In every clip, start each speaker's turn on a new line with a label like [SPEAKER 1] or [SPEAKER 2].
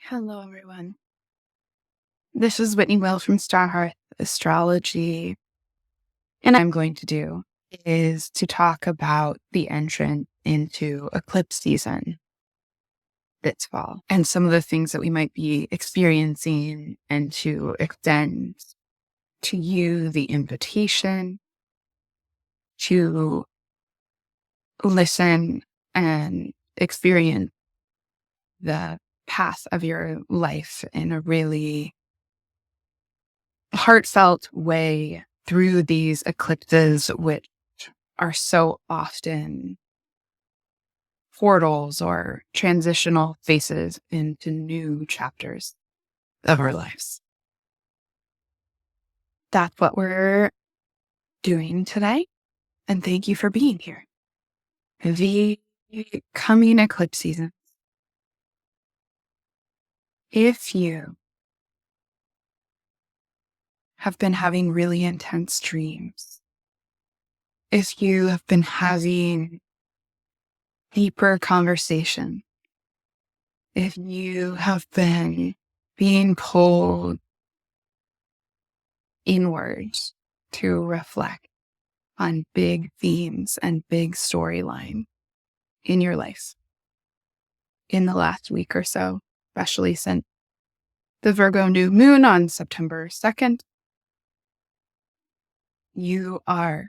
[SPEAKER 1] Hello, everyone. This is Whitney Will from StarHearth Astrology. And I'm going to do is to talk about the entrance into eclipse season this fall and some of the things that we might be experiencing, and to extend to you the invitation to listen and experience the path of your life in a really heartfelt way through these eclipses, which are so often portals or transitional phases into new chapters of our lives. That's what we're doing today. And thank you for being here. The coming eclipse season. If you have been having really intense dreams, if you have been having deeper conversation, if you have been being pulled inwards to reflect on big themes and big storyline in your life in the last week or so, especially since the Virgo new moon on September 2nd, you are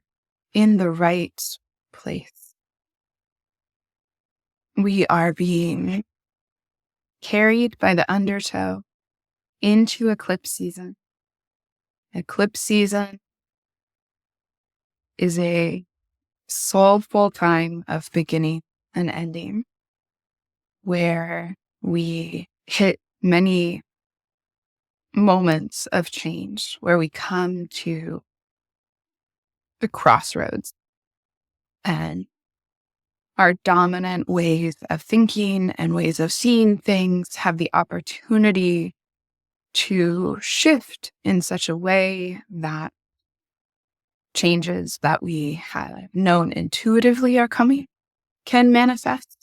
[SPEAKER 1] in the right place. We are being carried by the undertow into eclipse season. Eclipse season is a soulful time of beginning and ending, where we hit many moments of change, where we come to the crossroads, and our dominant ways of thinking and ways of seeing things have the opportunity to shift in such a way that changes that we have known intuitively are coming can manifest.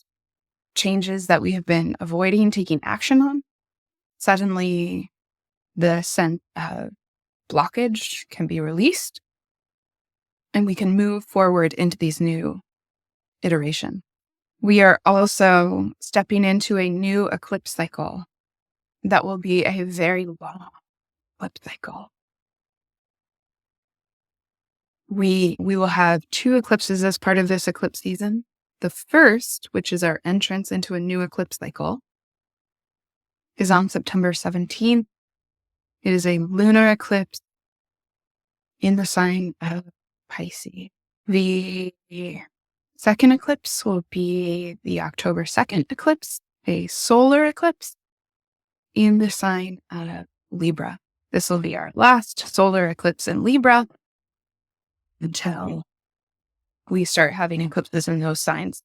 [SPEAKER 1] Changes that we have been avoiding taking action on, suddenly the sense of blockage can be released, and we can move forward into these new iterations. We are also stepping into a new eclipse cycle that will be a very long eclipse cycle. We will have 2 eclipses as part of this eclipse season. The first, which is our entrance into a new eclipse cycle, is on September 17th. It is a lunar eclipse in the sign of Pisces. The second eclipse will be the October 2nd eclipse, a solar eclipse in the sign of Libra. This will be our last solar eclipse in Libra until we start having eclipses in those signs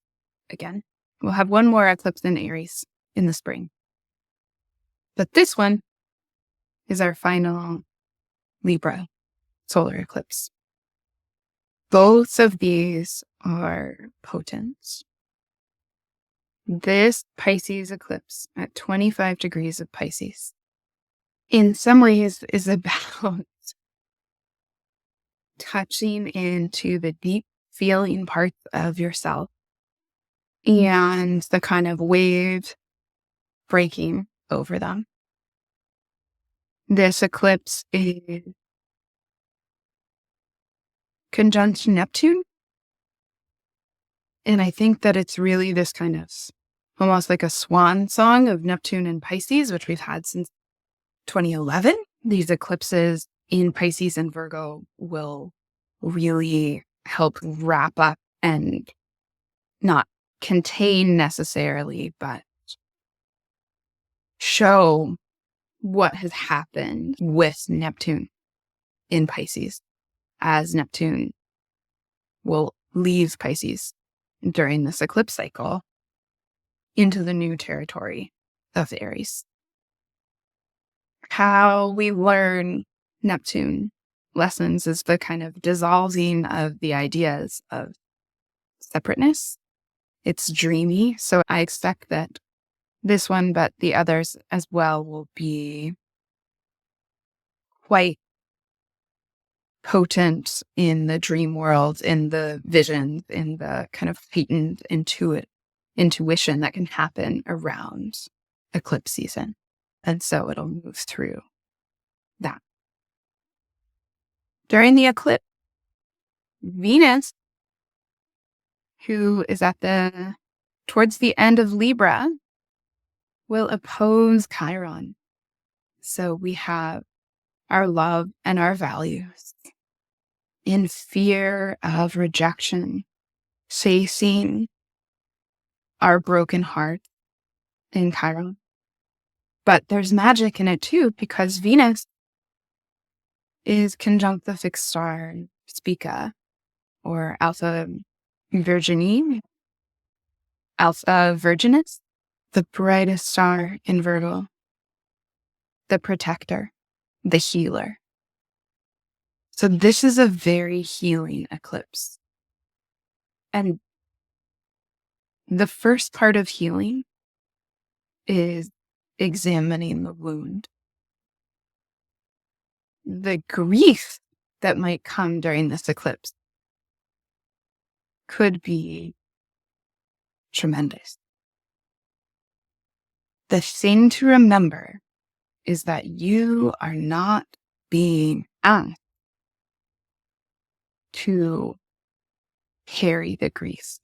[SPEAKER 1] again. We'll have one more eclipse in Aries in the spring. But this one is our final Libra solar eclipse. Both of these are potent. This Pisces eclipse at 25 degrees of Pisces, in some ways, is about touching into the deep feeling parts of yourself and the kind of wave breaking over them. This eclipse is conjunct Neptune. And I think that it's really this kind of almost like a swan song of Neptune and Pisces, which we've had since 2011. These eclipses in Pisces and Virgo will really help wrap up and not contain necessarily, but show what has happened with Neptune in Pisces, as Neptune will leave Pisces during this eclipse cycle into the new territory of Aries. How we learn Neptune lessons is the kind of dissolving of the ideas of separateness. It's dreamy, so I expect that this one, but the others as well, will be quite potent in the dream world, in the visions, in the kind of heightened intuition that can happen around eclipse season. And so it'll move through that. During the eclipse, Venus, who is towards the end of Libra, will oppose Chiron. So we have our love and our values in fear of rejection, facing our broken heart in Chiron. But there's magic in it too, because Venus is conjunct the fixed star Spica, or Alpha Virginis, the brightest star in Virgo, the protector, the healer. So this is a very healing eclipse. And the first part of healing is examining the wound. The grief that might come during this eclipse could be tremendous. The thing to remember is that you are not being asked to carry the grief.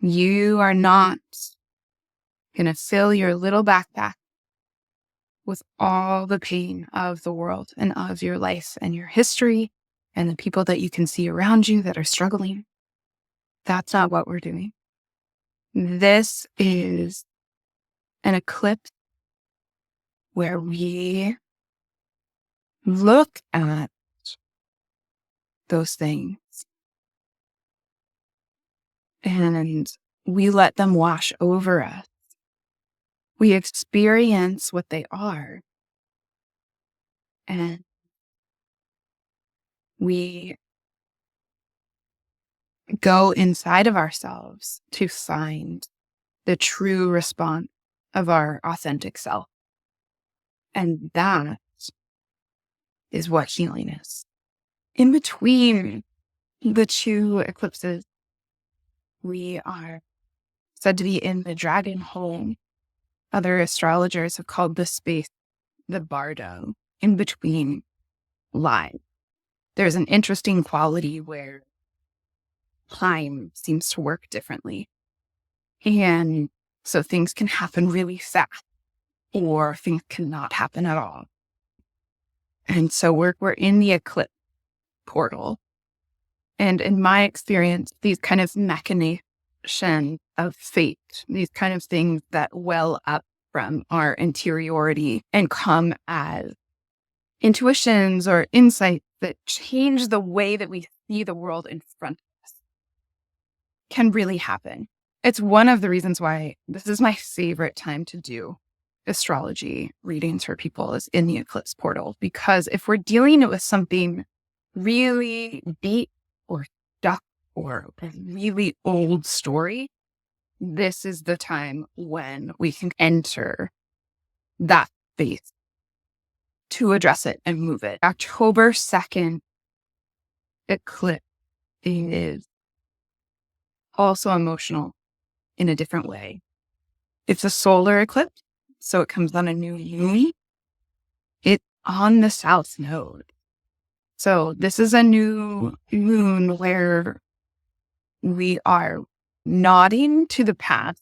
[SPEAKER 1] You are not going to fill your little backpack with all the pain of the world and of your life and your history and the people that you can see around you that are struggling. That's not what we're doing. This is an eclipse where we look at those things and we let them wash over us. We experience what they are, and we go inside of ourselves to find the true response of our authentic self. And that is what healing is. In between the two eclipses, we are said to be in the dragon hole. Other astrologers have called this space the bardo, in between lives. There's an interesting quality where time seems to work differently. And so things can happen really fast, or things cannot happen at all. And so we're in the eclipse portal. And in my experience, these kind of machinations of fate, these kind of things that well up from our interiority and come as intuitions or insights that change the way that we see the world in front of us, can really happen. It's one of the reasons why this is my favorite time to do astrology readings for people, is in the eclipse portal. Because if we're dealing with something really deep or stuck or a really old story, this is the time when we can enter that space to address it and move it. October 2nd eclipse is also emotional in a different way. It's a solar eclipse, so it comes on a new moon. It's on the south node. So this is a new moon where we are nodding to the past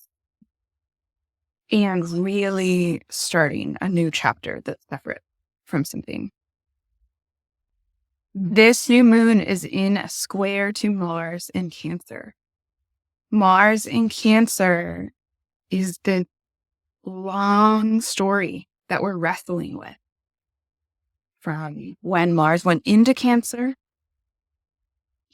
[SPEAKER 1] and really starting a new chapter that's separate from something. This new moon is in a square to Mars in Cancer. Mars in Cancer is the long story that we're wrestling with. From when Mars went into Cancer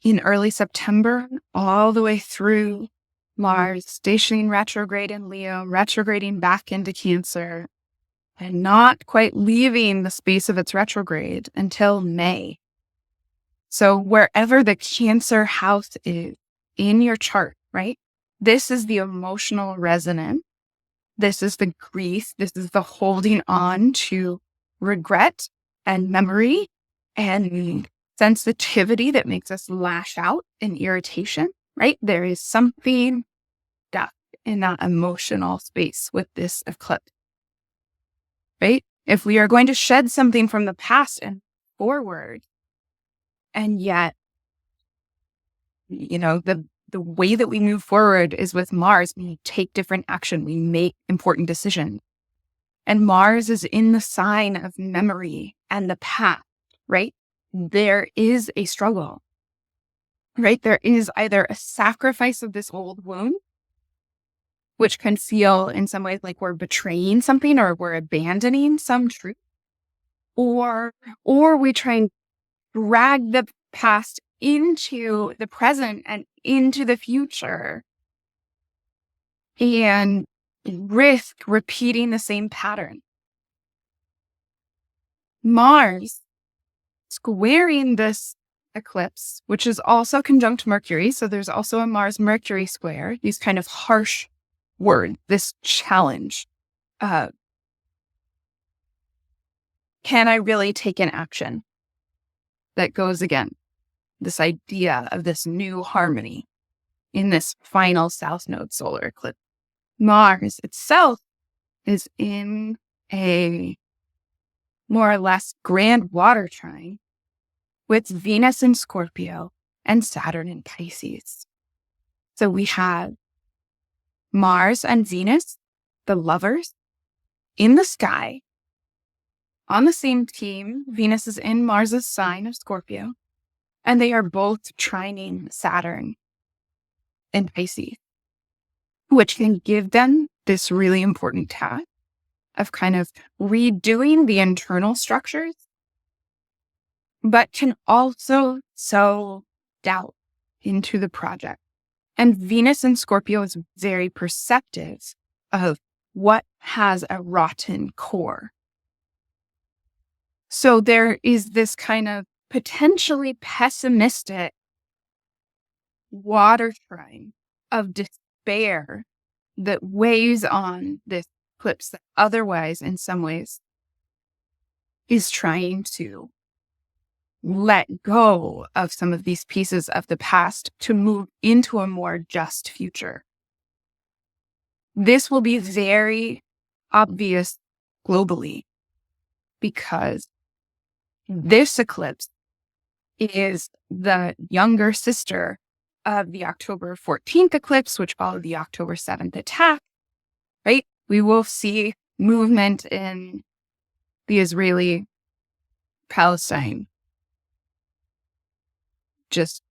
[SPEAKER 1] in early September, all the way through Mars stationing retrograde in Leo, retrograding back into Cancer, and not quite leaving the space of its retrograde until May. So wherever the Cancer house is in your chart, right? This is the emotional resonance This is the grief. This is the holding on to regret and memory and sensitivity that makes us lash out in irritation, right? There is something stuck in that emotional space with this eclipse, right? If we are going to shed something from the past and forward, and yet, the way that we move forward is with Mars. We take different action. We make important decisions. And Mars is in the sign of memory and the past, right? There is a struggle, right? There is either a sacrifice of this old wound, which can feel in some ways like we're betraying something or we're abandoning some truth, or we try and drag the past into the present and into the future and risk repeating the same pattern. Mars squaring this eclipse, which is also conjunct Mercury. So there's also a Mars-Mercury square, these kind of harsh words, this challenge. Can I really take an action that goes again? This idea of this new harmony in this final South Node solar eclipse. Mars itself is in a more or less grand water trine with Venus in Scorpio and Saturn in Pisces. So we have Mars and Venus, the lovers, in the sky on the same team. Venus is in Mars's sign of Scorpio, and they are both trining Saturn in Pisces, which can give them this really important task of kind of redoing the internal structures, but can also sow doubt into the project. And Venus in Scorpio is very perceptive of what has a rotten core. So there is this kind of potentially pessimistic water trine of despair that weighs on this eclipse that otherwise, in some ways, is trying to let go of some of these pieces of the past to move into a more just future. This will be very obvious globally because this eclipse is the younger sister of the October 14th eclipse, which followed the October 7th attack, right? We will see movement in the Israeli-Palestine, just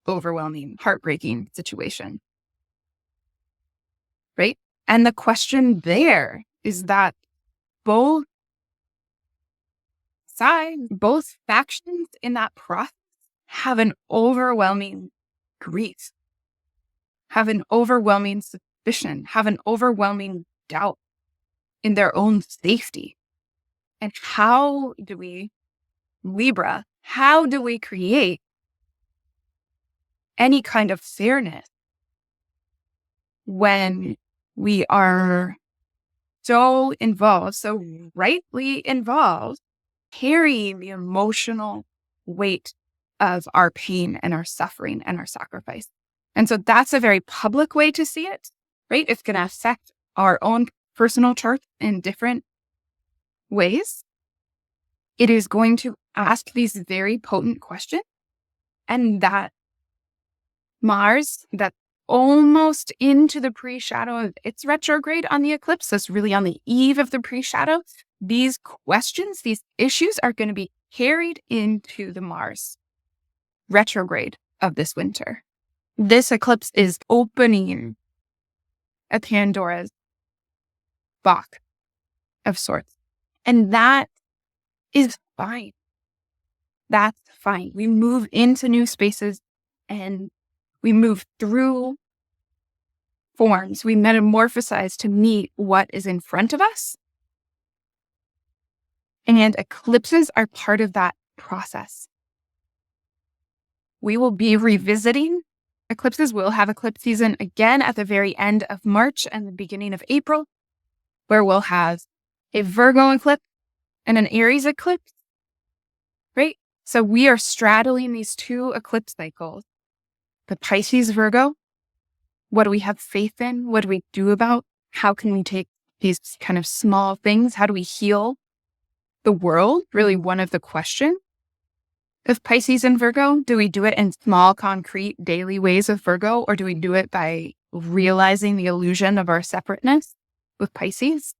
[SPEAKER 1] overwhelming, heartbreaking situation, right? And the question there is that both sides, both factions in that process have an overwhelming grief, have an overwhelming suspicion, have an overwhelming doubt in their own safety. And how do we, Libra, how do we create any kind of fairness when we are so involved, so rightly involved, carrying the emotional weight of our pain and our suffering and our sacrifice? And so that's a very public way to see it, right? It's going to affect our own personal charts in different ways. It is going to ask these very potent questions, and that Mars, that's almost into the pre-shadow of its retrograde on the eclipse, that's really on the eve of the pre-shadow, these questions, these issues are going to be carried into the Mars retrograde of this winter. This eclipse is opening a Pandora's box of sorts. And that is fine. That's fine. We move into new spaces and we move through forms. We metamorphosize to meet what is in front of us. And eclipses are part of that process. We will be revisiting eclipses. We'll have eclipse season again at the very end of March and the beginning of April. where we'll have a Virgo eclipse and an Aries eclipse, right? So we are straddling these two eclipse cycles. The Pisces Virgo, what do we have faith in? What do we do about? How can we take these kind of small things? How do we heal the world? Really one of the questions of Pisces and Virgo. Do we do it in small, concrete, daily ways of Virgo, or do we do it by realizing the illusion of our separateness with Pisces?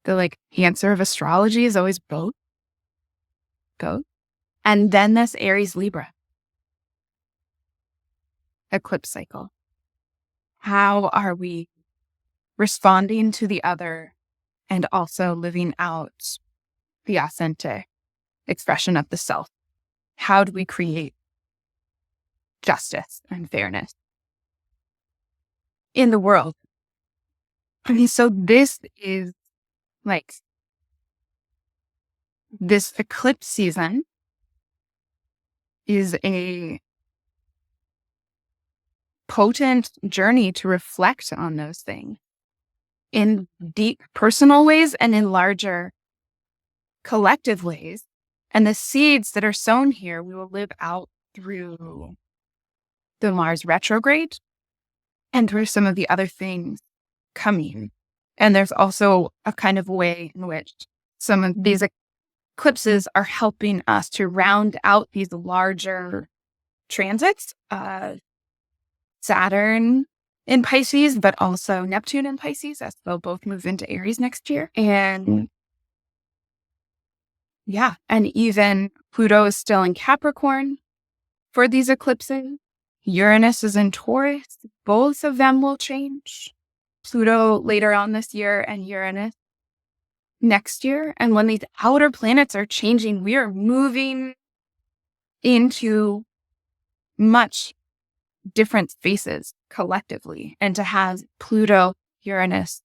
[SPEAKER 1] The answer of astrology is always both. Both. And then this Aries Libra eclipse cycle. How are we responding to the other and also living out the authentic expression of the self? How do we create justice and fairness in the world? I mean, so this is this eclipse season is a potent journey to reflect on those things in deep personal ways and in larger collective ways. And the seeds that are sown here, we will live out through the Mars retrograde and through some of the other things coming. And there's also a kind of way in which some of these eclipses are helping us to round out these larger transits. Saturn in Pisces, but also Neptune in Pisces, as they'll both move into Aries next year. And and even Pluto is still in Capricorn for these eclipses. Uranus is in Taurus. Both of them will change. Pluto later on this year and Uranus next year. And when these outer planets are changing, we are moving into much different spaces collectively. And to have Pluto, Uranus,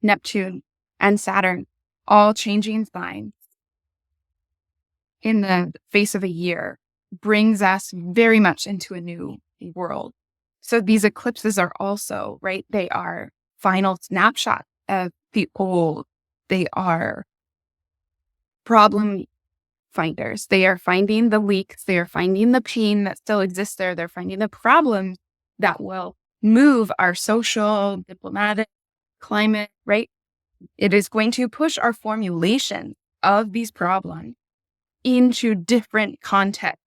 [SPEAKER 1] Neptune, and Saturn all changing signs in the face of a year brings us very much into a new world. So these eclipses are also, right, they are final snapshots of the old. They are problem finders. They are finding the leaks. They are finding the pain that still exists there. They're finding the problems that will move our social, diplomatic, climate, right? It is going to push our formulation of these problems into different contexts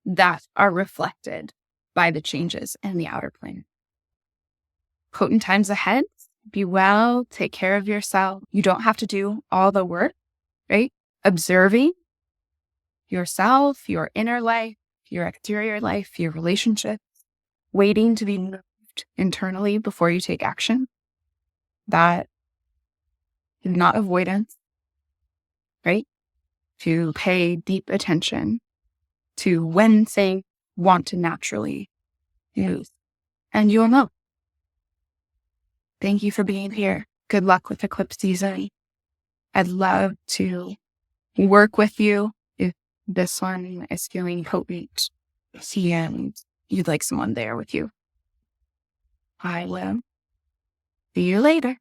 [SPEAKER 1] that are reflected by the changes in the outer plane. Potent times ahead. Be well, take care of yourself. You don't have to do all the work, right? Observing yourself, your inner life, your exterior life, your relationships, waiting to be moved internally before you take action. That is not avoidance, right? To pay deep attention to when things want to naturally move. And you'll know. Thank you for being here. Good luck with eclipse season. I'd love to work with you if this one is feeling potent and you'd like someone there with you. I will. See you later.